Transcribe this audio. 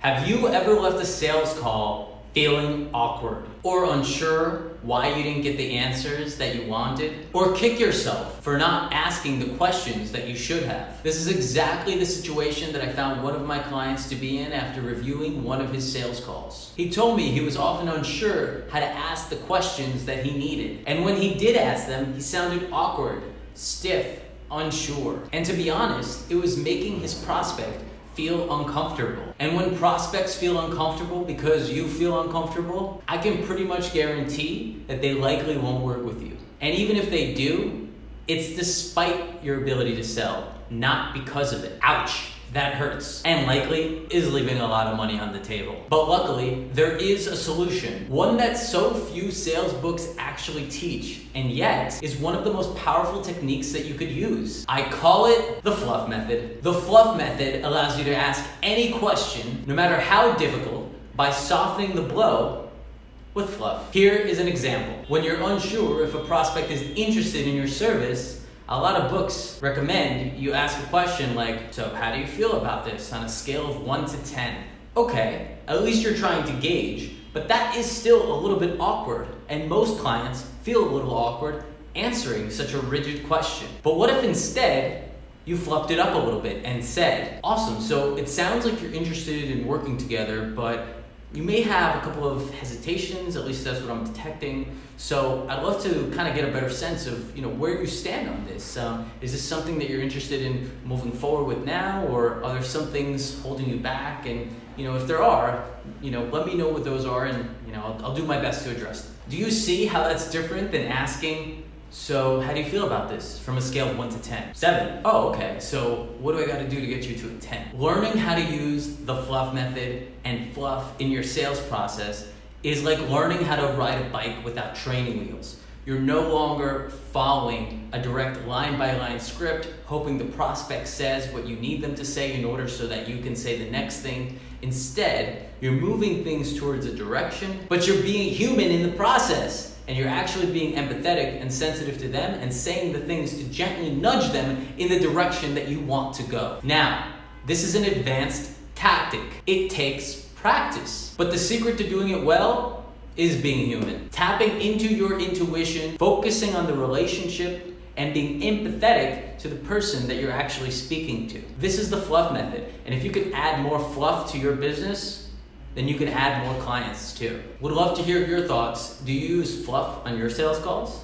Have you ever left a sales call feeling awkward or unsure why you didn't get the answers that you wanted? Or kick yourself for not asking the questions that you should have? This is exactly the situation that I found one of my clients to be in after reviewing one of his sales calls. He told me he was often unsure how to ask the questions that he needed. And when he did ask them, he sounded awkward, stiff, unsure. And to be honest, it was making his prospect feel uncomfortable. And when prospects feel uncomfortable because you feel uncomfortable, I can pretty much guarantee that they likely won't work with you. And even if they do, it's despite your ability to sell, not because of it. Ouch. That hurts, and likely is leaving a lot of money on the table. But luckily, there is a solution, one that so few sales books actually teach, and yet is one of the most powerful techniques that you could use. I call it the Fluff Method. The Fluff Method allows you to ask any question, no matter how difficult, by softening the blow with fluff. Here is an example. When you're unsure if a prospect is interested in your service, a lot of books recommend you ask a question like, so how do you feel about this on a scale of 1 to 10? Okay, at least you're trying to gauge, but that is still a little bit awkward, and most clients feel a little awkward answering such a rigid question. But what if instead you fluffed it up a little bit and said, awesome, so it sounds like you're interested in working together, but you may have a couple of hesitations, at least that's what I'm detecting. So I'd love to kind of get a better sense of, where you stand on this. Is this something that you're interested in moving forward with now, or are there some things holding you back? And, if there are, let me know what those are, and, I'll do my best to address them. Do you see how that's different than asking, so how do you feel about this from a scale of 1 to 10? 7. Oh, okay. So what do I got to do to get you to a 10? Learning how to use the Fluff Method and fluff in your sales process is like learning how to ride a bike without training wheels. You're no longer following a direct line-by-line script, hoping the prospect says what you need them to say in order so that you can say the next thing. Instead, you're moving things towards a direction, but you're being human in the process. And you're actually being empathetic and sensitive to them and saying the things to gently nudge them in the direction that you want to go. Now, this is an advanced tactic. It takes practice. But the secret to doing it well is being human. Tapping into your intuition, focusing on the relationship, and being empathetic to the person that you're actually speaking to. This is the Fluff Method. And if you could add more fluff to your business, then you can add more clients too. Would love to hear your thoughts. Do you use fluff on your sales calls?